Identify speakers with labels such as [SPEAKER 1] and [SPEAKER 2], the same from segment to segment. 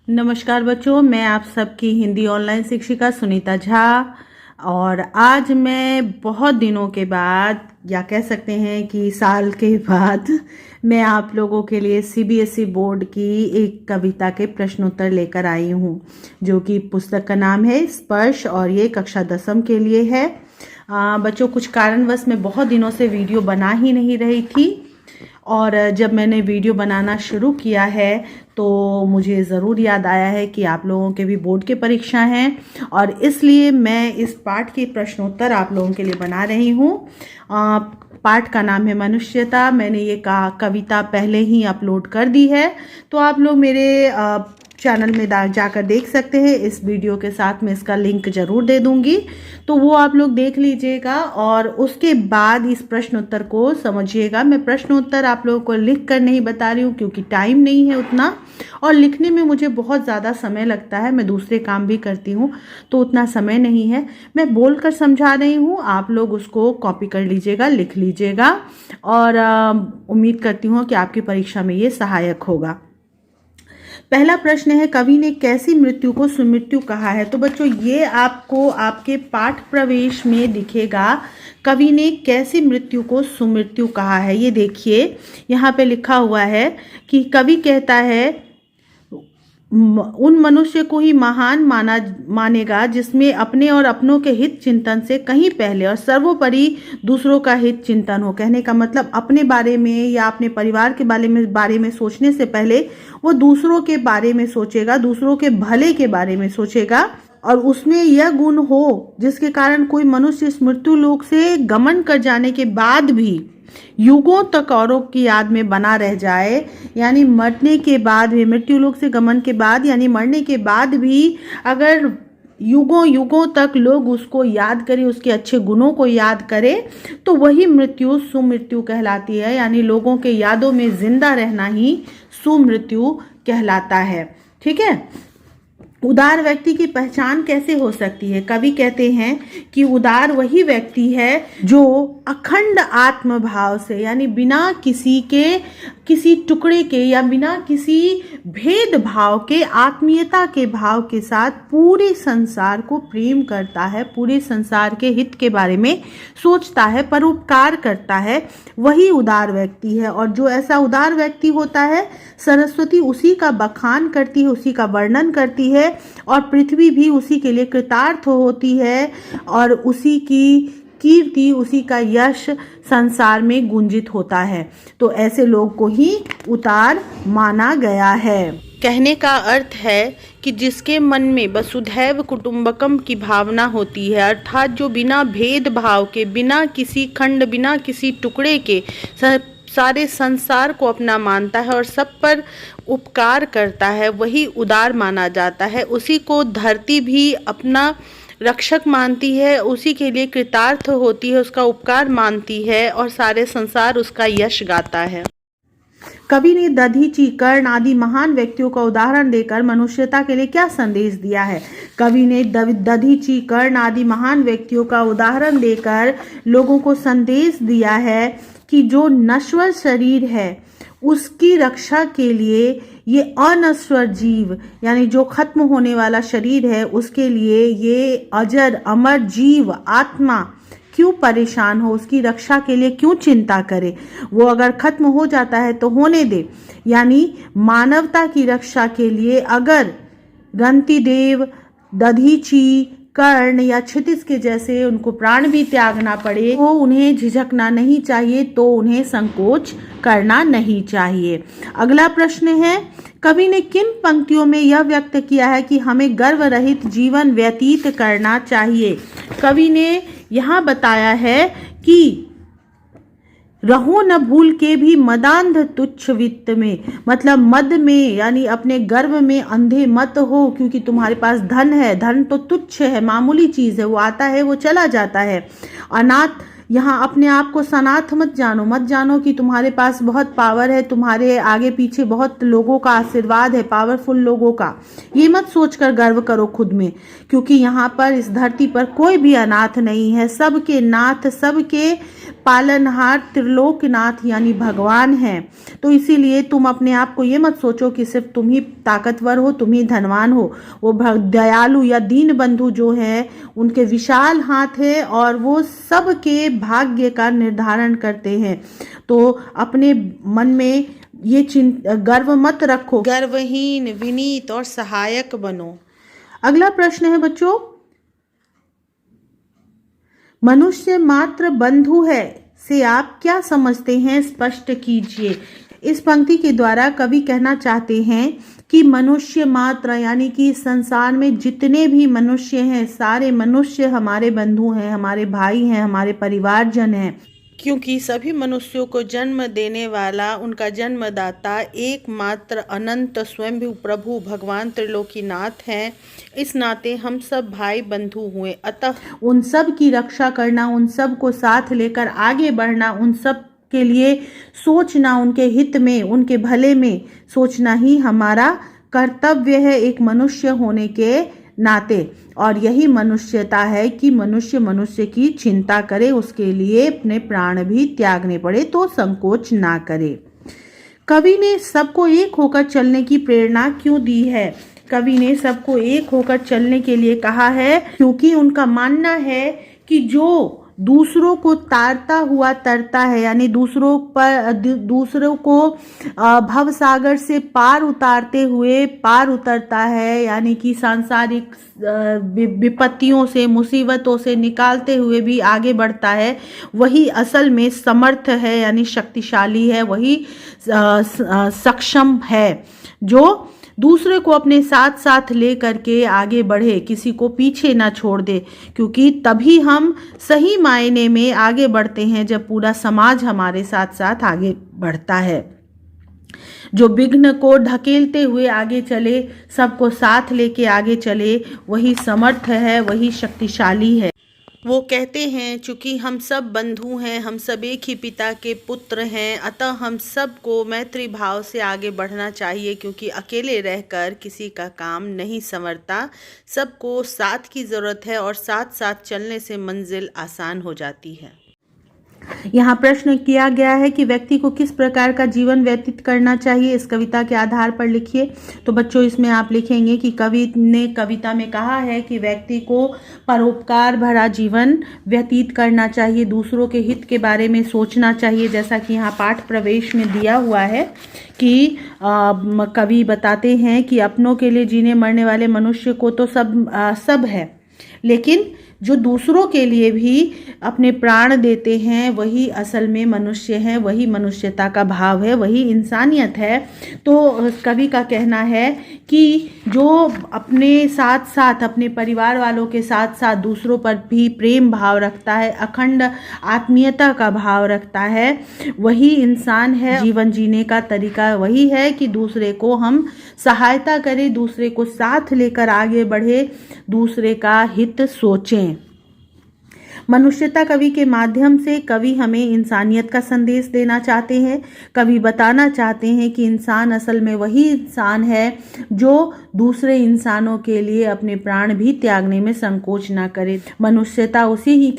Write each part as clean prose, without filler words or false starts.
[SPEAKER 1] नमस्कार बच्चों, मैं आप सबकी हिंदी ऑनलाइन शिक्षिका सुनीता झा। और आज मैं बहुत दिनों के बाद, या कह सकते हैं कि साल के बाद, मैं आप लोगों के लिए सीबीएसई बोर्ड की एक कविता के प्रश्नोत्तर लेकर आई हूँ, जो कि पुस्तक का नाम है स्पर्श, और ये कक्षा 10वीं के लिए है। बच्चों, कुछ कारणवश मैं बहुत दिनों से वीडियो बना ही नहीं रही थी, और जब मैंने वीडियो बनाना शुरू किया है तो मुझे ज़रूर याद आया है कि आप लोगों के भी बोर्ड के परीक्षा हैं, और इसलिए मैं इस पाठ के प्रश्नोत्तर आप लोगों के लिए बना रही हूँ। पाठ का नाम है मनुष्यता। मैंने ये कविता पहले ही अपलोड कर दी है, तो आप लोग मेरे चैनल में जाकर देख सकते हैं। इस वीडियो के साथ मैं इसका लिंक ज़रूर दे दूंगी, तो वो आप लोग देख लीजिएगा और उसके बाद इस प्रश्न उत्तर को समझिएगा। मैं प्रश्न उत्तर आप लोगों को लिख कर नहीं बता रही हूँ, क्योंकि टाइम नहीं है उतना, और लिखने में मुझे बहुत ज़्यादा समय लगता है। मैं दूसरे काम भी करती हूँ, तो उतना समय नहीं है। मैं बोल कर समझा रही हूँ, आप लोग उसको कॉपी कर लीजिएगा, लिख लीजिएगा, और उम्मीद करती हूँ कि आपकी परीक्षा में ये सहायक होगा। पहला प्रश्न है, कवि ने कैसी मृत्यु को सुमृत्यु कहा है? तो बच्चों, ये आपको आपके पाठ प्रवेश में दिखेगा। कवि ने कैसी मृत्यु को सुमृत्यु कहा है, ये देखिए यहाँ पे लिखा हुआ है कि कवि कहता है उन मनुष्य को ही महान मानेगा जिसमें अपने और अपनों के हित चिंतन से कहीं पहले और सर्वोपरि दूसरों का हित चिंतन हो। कहने का मतलब अपने बारे में या अपने परिवार के बारे में सोचने से पहले वो दूसरों के बारे में सोचेगा, दूसरों के भले के बारे में सोचेगा, और उसमें यह गुण हो जिसके कारण कोई मनुष्य इस मृत्यु लोक से गमन कर जाने के बाद भी युगों तक औरों की याद में बना रह जाए। यानी मरने के बाद भी, मृत्यु लोक से गमन के बाद यानी मरने के बाद भी अगर युगों युगों तक लोग उसको याद करें, उसके अच्छे गुणों को याद करें, तो वही मृत्यु सुमृत्यु कहलाती है। यानी लोगों के यादों में जिंदा रहना ही सुमृत्यु कहलाता है। ठीक है। उदार व्यक्ति की पहचान कैसे हो सकती है? कवि कहते हैं कि उदार वही व्यक्ति है जो अखंड आत्मभाव से, यानी बिना किसी टुकड़े के या बिना किसी भेदभाव के, आत्मीयता के भाव के साथ पूरे संसार को प्रेम करता है, पूरे संसार के हित के बारे में सोचता है, परोपकार करता है, वही उदार व्यक्ति है। और जो ऐसा उदार व्यक्ति होता है, सरस्वती उसी का बखान करती है, उसी का वर्णन करती है, और पृथ्वी भी उसी के लिए कृतार्थ होती है, और उसी की कीर्ति, उसी का यश संसार में गुंजित होता है। तो ऐसे लोग को ही उदार माना गया है। कहने का अर्थ है कि जिसके मन में वसुधैव कुटुंबकम की भावना होती है, अर्थात जो बिना भेदभाव के, बिना किसी खंड, बिना किसी टुकड़े के सारे संसार को अपना मानता है और सब पर उपकार करता है, वही उदार माना जाता है। उसी को धरती भी अपना रक्षक मानती है, उसी के लिए कृतार्थ होती है, उसका उपकार मानती है, और सारे संसार उसका यश गाता है। कवि ने दधीचि, कर्ण आदि महान व्यक्तियों का उदाहरण देकर मनुष्यता के लिए क्या संदेश दिया है? कवि ने दधीचि, कर्ण आदि महान व्यक्तियों का उदाहरण देकर लोगों को संदेश दिया है कि जो नश्वर शरीर है उसकी रक्षा के लिए ये अनश्वर जीव, यानी जो खत्म होने वाला शरीर है, उसके लिए ये अजर अमर जीव आत्मा क्यों परेशान हो, उसकी रक्षा के लिए क्यों चिंता करे? वो अगर खत्म हो जाता है तो होने दे। यानी मानवता की रक्षा के लिए अगर रंतिदेव, दधीचि, कर्ण या क्षितिज के जैसे उनको प्राण भी त्यागना पड़े, तो उन्हें झिझकना नहीं चाहिए, तो उन्हें संकोच करना नहीं चाहिए। अगला प्रश्न है, कवि ने किन पंक्तियों में यह व्यक्त किया है कि हमें गर्व रहित जीवन व्यतीत करना चाहिए? कवि ने यहाँ बताया है कि रहो न भूल के भी मदांध तुच्छ वित्त में, मतलब मद में, यानी अपने गर्व में अंधे मत हो, क्योंकि तुम्हारे पास धन है, धन तो तुच्छ है, मामूली चीज है, वो आता है वो चला जाता है। अनाथ, यहाँ अपने आप को सनाथ मत जानो कि तुम्हारे पास बहुत पावर है, तुम्हारे आगे पीछे बहुत लोगों का आशीर्वाद है, पावरफुल लोगों का। ये मत सोचकर गर्व करो खुद में, क्योंकि यहाँ पर इस धरती पर कोई भी अनाथ नहीं है, सबके नाथ, सबके पालनहार त्रिलोकनाथ यानी भगवान हैं। तो इसीलिए तुम अपने आप को ये मत सोचो कि सिर्फ तुम ही ताकतवर हो, तुम ही धनवान हो। वो दयालु या दीन बंधु जो है उनके विशाल हाथ है और वो सबके भाग्य का निर्धारण करते हैं। तो अपने मन में ये गर्व मत रखो, गर्वहीन, विनीत और सहायक बनो। अगला प्रश्न है बच्चों, मनुष्य मात्र बंधु है से आप क्या समझते हैं, स्पष्ट कीजिए। इस पंक्ति के द्वारा कवि कहना चाहते हैं कि मनुष्य मात्र यानी कि संसार में जितने भी मनुष्य हैं सारे मनुष्य हमारे बंधु हैं, हमारे भाई हैं, हमारे परिवारजन हैं, क्योंकि सभी मनुष्यों को जन्म देने वाला उनका जन्मदाता एकमात्र अनंत स्वयं प्रभु भगवान त्रिलोकीनाथ हैं। इस नाते हम सब भाई बंधु हुए, अतः उन सब की रक्षा करना, उन सब को साथ लेकर आगे बढ़ना, उन सब के लिए सोचना, उनके हित में, उनके भले में सोचना ही हमारा कर्तव्य है एक मनुष्य होने के नाते। और यही मनुष्यता है कि मनुष्य मनुष्य की चिंता करे, उसके लिए अपने प्राण भी त्यागने पड़े तो संकोच ना करे। कवि ने सबको एक होकर चलने की प्रेरणा क्यों दी है? कवि ने सबको एक होकर चलने के लिए कहा है क्योंकि उनका मानना है कि जो दूसरों को तारता हुआ तरता है, यानी दूसरों को भवसागर से पार उतारते हुए पार उतरता है, यानी कि सांसारिक विपत्तियों से, मुसीबतों से निकालते हुए भी आगे बढ़ता है, वही असल में समर्थ है, यानी शक्तिशाली है, वही सक्षम है जो दूसरे को अपने साथ साथ ले करके आगे बढ़े, किसी को पीछे ना छोड़ दे। क्योंकि तभी हम सही मायने में आगे बढ़ते हैं जब पूरा समाज हमारे साथ साथ आगे बढ़ता है। जो विघ्न को ढकेलते हुए आगे चले, सबको साथ लेके आगे चले, वही समर्थ है, वही शक्तिशाली है। वो कहते हैं चूंकि हम सब बंधु हैं, हम सब एक ही पिता के पुत्र हैं, अतः हम सबको मैत्री भाव से आगे बढ़ना चाहिए, क्योंकि अकेले रहकर किसी का काम नहीं संवरता। सबको साथ की ज़रूरत है और साथ साथ चलने से मंजिल आसान हो जाती है। यहाँ प्रश्न किया गया है कि व्यक्ति को किस प्रकार का जीवन व्यतीत करना चाहिए, इस कविता के आधार पर लिखिए। तो बच्चों इसमें आप लिखेंगे कि कवि ने कविता में कहा है कि व्यक्ति को परोपकार भरा जीवन व्यतीत करना चाहिए, दूसरों के हित के बारे में सोचना चाहिए। जैसा कि यहाँ पाठ प्रवेश में दिया हुआ है कि कवि बताते हैं कि अपनों के लिए जीने मरने वाले मनुष्य को तो सब है, लेकिन जो दूसरों के लिए भी अपने प्राण देते हैं वही असल में मनुष्य हैं, वही मनुष्यता का भाव है, वही इंसानियत है। तो कवि का कहना है कि जो अपने साथ साथ अपने परिवार वालों के साथ साथ दूसरों पर भी प्रेम भाव रखता है, अखंड आत्मीयता का भाव रखता है, वही इंसान है। जीवन जीने का तरीका वही है कि दूसरे को हम सहायता करें, दूसरे को साथ लेकर आगे बढ़े, दूसरे का हित सोचें। मनुष्यता कवि के माध्यम से कवि हमें इंसानियत का संदेश देना चाहते हैं। कवि बताना चाहते हैं कि इंसान असल में वही इंसान है जो दूसरे इंसानों के लिए अपने प्राण भी त्यागने में संकोच ना करे। मनुष्यता उसे ही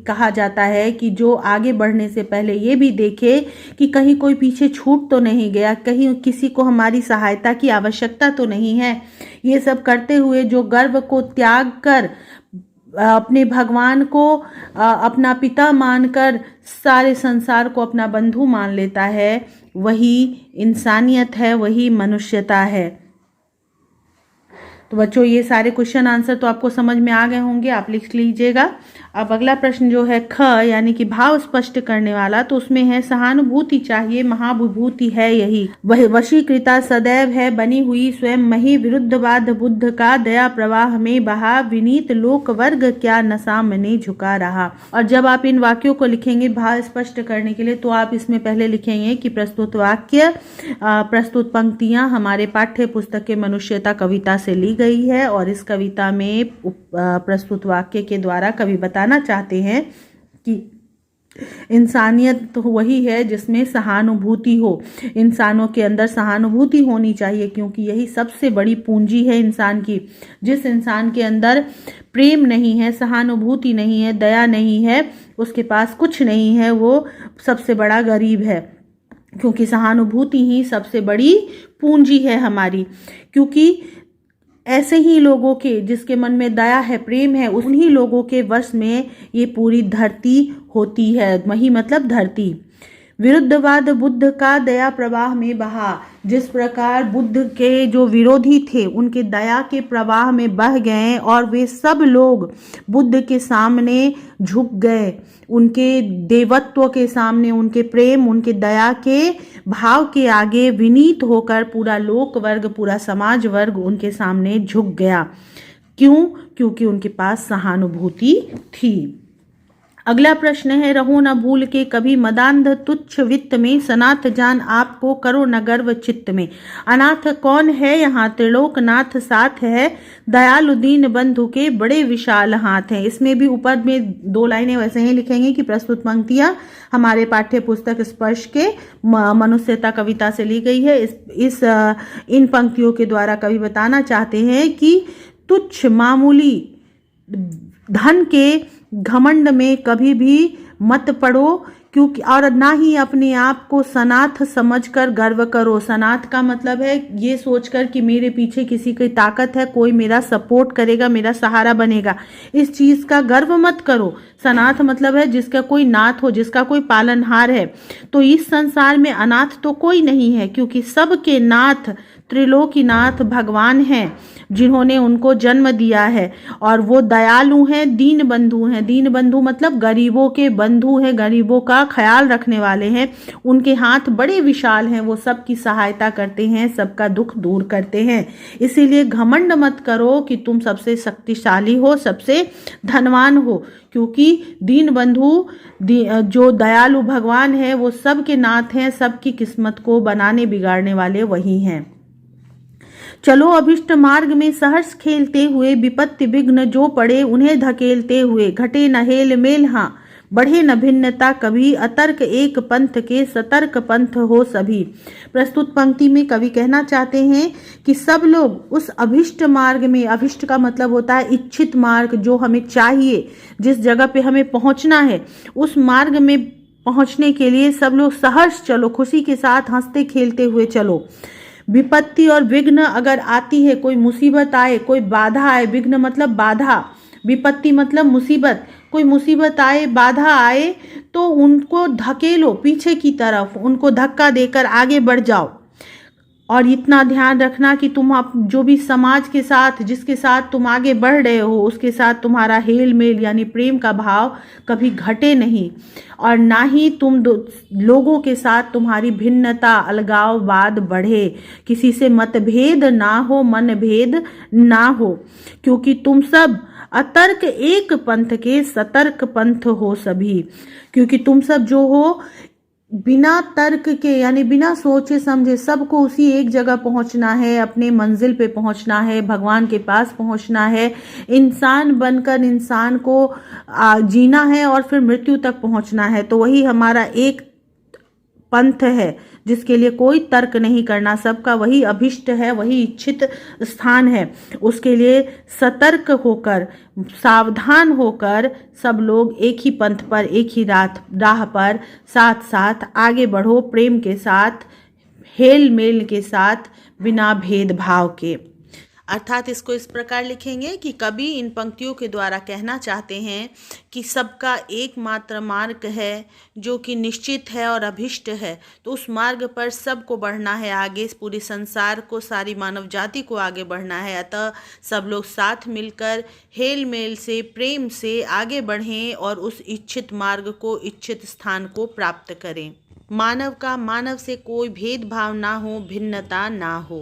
[SPEAKER 1] कहा जाता है कि जो आगे बढ़ने से पहले ये भी देखे कि कहीं कोई पीछे छूट तो नहीं गया, कहीं किसी को हमारी सहायता की आवश्यकता तो नहीं है। ये सब करते हुए जो गर्व को त्याग कर अपने भगवान को अपना पिता मानकर सारे संसार को अपना बंधु मान लेता है, वही इंसानियत है, वही मनुष्यता है। तो बच्चों ये सारे क्वेश्चन आंसर तो आपको समझ में आ गए होंगे, आप लिख लीजिएगा। अब अगला प्रश्न जो है ख यानी कि भाव स्पष्ट करने वाला, तो उसमें है सहानुभूति चाहिए, महाविभूति है यही, वह वशीकृता सदैव है बनी हुई स्वयं मही, विरुद्धवाद बुद्ध का दया प्रवाह में बहा, विनीत लोक वर्ग क्या नशा मने झुका रहा। और जब आप इन वाक्यों को लिखेंगे भाव स्पष्ट करने के लिए, तो आप इसमें पहले लिखेंगे कि प्रस्तुत वाक्य प्रस्तुत पंक्तियां हमारे पाठ्य पुस्तक के मनुष्यता कविता से ली गई है, और इस कविता में प्रस्तुत वाक्य के द्वारा कवि बताना चाहते हैं कि इंसानियत तो वही है जिसमें सहानुभूति हो। इंसानों के अंदर सहानुभूति होनी चाहिए, क्योंकि यही सबसे बड़ी पूंजी है इंसान की। जिस इंसान के अंदर प्रेम नहीं है, सहानुभूति नहीं है, दया नहीं है, उसके पास कुछ नहीं है, वो सबसे बड़ा गरीब है। क्योंकि सहानुभूति ही सबसे बड़ी पूंजी है हमारी। क्योंकि ऐसे ही लोगों के जिसके मन में दया है, प्रेम है, उन्हीं लोगों के वश में ये पूरी धरती होती है। वही मतलब धरती। विरुद्धवाद बुद्ध का दया प्रवाह में बहा। जिस प्रकार बुद्ध के जो विरोधी थे उनके दया के प्रवाह में बह गए और वे सब लोग बुद्ध के सामने झुक गए, उनके देवत्व के सामने, उनके प्रेम, उनके दया के भाव के आगे विनीत होकर पूरा लोक वर्ग, पूरा समाज वर्ग उनके सामने झुक गया। क्यों? क्योंकि उनके पास सहानुभूति थी। अगला प्रश्न है, रहो न भूल के कभी मदांध तुच्छ वित्त में, सनाथ जान आपको करो न गर्व चित्त में। अनाथ कौन है यहाँ त्रिलोकनाथ साथ है, दयालु दीन बंधु के बड़े विशाल हाथ हैं। इसमें भी ऊपर में 2 लाइनें वैसे ही लिखेंगे कि प्रस्तुत पंक्तियां हमारे पाठ्य पुस्तक स्पर्श के मनुष्यता कविता से ली गई है। इन पंक्तियों के द्वारा कवि बताना चाहते हैं कि तुच्छ मामूली धन के घमंड में कभी भी मत पड़ो, क्योंकि और ना ही अपने आप को सनाथ समझकर गर्व करो। सनाथ का मतलब है ये सोचकर कि मेरे पीछे किसी की ताकत है, कोई मेरा सपोर्ट करेगा, मेरा सहारा बनेगा, इस चीज का गर्व मत करो। सनाथ मतलब है जिसका कोई नाथ हो, जिसका कोई पालनहार है। तो इस संसार में अनाथ तो कोई नहीं है, क्योंकि सबके नाथ त्रिलोकीनाथ भगवान हैं, जिन्होंने उनको जन्म दिया है। और वो दयालु हैं, दीन बंधु हैं। दीन बंधु मतलब गरीबों के बंधु हैं, गरीबों का ख्याल रखने वाले हैं। उनके हाथ बड़े विशाल हैं, वो सबकी सहायता करते हैं, सबका दुख दूर करते हैं। इसीलिए घमंड मत करो कि तुम सबसे शक्तिशाली हो, सबसे धनवान हो, क्योंकि दीन बंधु जो दयालु भगवान है वो सबके नाथ हैं, सबकी किस्मत को बनाने बिगाड़ने वाले वही हैं। चलो अभिष्ट मार्ग में सहर्ष खेलते हुए, विपत्ति विघ्न जो पड़े उन्हें धकेलते हुए। घटे न हेल मेल हाँ, बढ़े न भिन्नता कभी, अतर्क एक पंथ के सतर्क पंथ हो सभी। प्रस्तुत पंक्ति में कवि कहना चाहते हैं कि सब लोग उस अभिष्ट मार्ग में, अभिष्ट का मतलब होता है इच्छित मार्ग, जो हमें चाहिए, जिस जगह पे हमें पहुंचना है, उस मार्ग में पहुंचने के लिए सब लोग सहर्ष चलो, खुशी के साथ हंसते खेलते हुए चलो। विपत्ति और विघ्न अगर आती है, कोई मुसीबत आए, कोई बाधा आए, विघ्न मतलब बाधा, विपत्ति मतलब मुसीबत, कोई मुसीबत आए, बाधा आए, तो उनको धकेलो पीछे की तरफ, उनको धक्का देकर आगे बढ़ जाओ। और इतना ध्यान रखना कि तुम आप जो भी समाज के साथ, जिसके साथ तुम आगे बढ़ रहे हो, उसके साथ तुम्हारा हेल मेल यानी प्रेम का भाव कभी घटे नहीं, और ना ही तुम लोगों के साथ तुम्हारी भिन्नता, अलगाववाद बढ़े। किसी से मतभेद ना हो, मन भेद ना हो, क्योंकि तुम सब अतर्क एक पंथ के सतर्क पंथ हो सभी। क्योंकि तुम सब जो हो बिना तर्क के यानी बिना सोचे समझे सबको उसी एक जगह पहुंचना है, अपने मंजिल पे पहुंचना है, भगवान के पास पहुंचना है, इंसान बनकर इंसान को जीना है और फिर मृत्यु तक पहुंचना है। तो वही हमारा एक पंथ है जिसके लिए कोई तर्क नहीं करना, सबका वही अभिष्ट है, वही इच्छित स्थान है। उसके लिए सतर्क होकर, सावधान होकर सब लोग एक ही पंथ पर, एक ही राह पर साथ साथ आगे बढ़ो, प्रेम के साथ, हेल मेल के साथ, बिना भेदभाव के। अर्थात इसको इस प्रकार लिखेंगे कि कवि इन पंक्तियों के द्वारा कहना चाहते हैं कि सबका एकमात्र मार्ग है जो कि निश्चित है और अभिष्ट है। तो उस मार्ग पर सबको बढ़ना है आगे, इस पूरे संसार को, सारी मानव जाति को आगे बढ़ना है। अतः सब लोग साथ मिलकर हेल मेल से, प्रेम से आगे बढ़ें और उस इच्छित मार्ग को, इच्छित स्थान को प्राप्त करें। मानव का मानव से कोई भेदभाव ना हो, भिन्नता ना हो।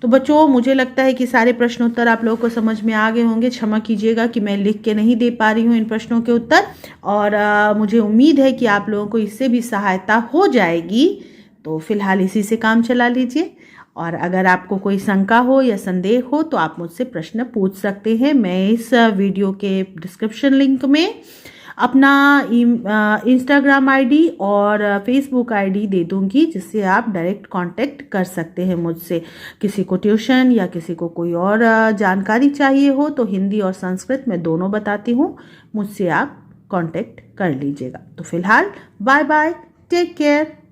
[SPEAKER 1] तो बच्चों, मुझे लगता है कि सारे प्रश्नोत्तर आप लोगों को समझ में आ गए होंगे। क्षमा कीजिएगा कि मैं लिख के नहीं दे पा रही हूँ इन प्रश्नों के उत्तर, और मुझे उम्मीद है कि आप लोगों को इससे भी सहायता हो जाएगी। तो फिलहाल इसी से काम चला लीजिए, और अगर आपको कोई शंका हो या संदेह हो तो आप मुझसे प्रश्न पूछ सकते हैं। मैं इस वीडियो के डिस्क्रिप्शन लिंक में अपना इंस्टाग्राम आईडी और फेसबुक आईडी दे दूंगी, जिससे आप डायरेक्ट कांटेक्ट कर सकते हैं मुझसे। किसी को ट्यूशन या किसी को कोई और जानकारी चाहिए हो तो हिंदी और संस्कृत मैं दोनों बताती हूँ, मुझसे आप कांटेक्ट कर लीजिएगा। तो फिलहाल बाय बाय, टेक केयर।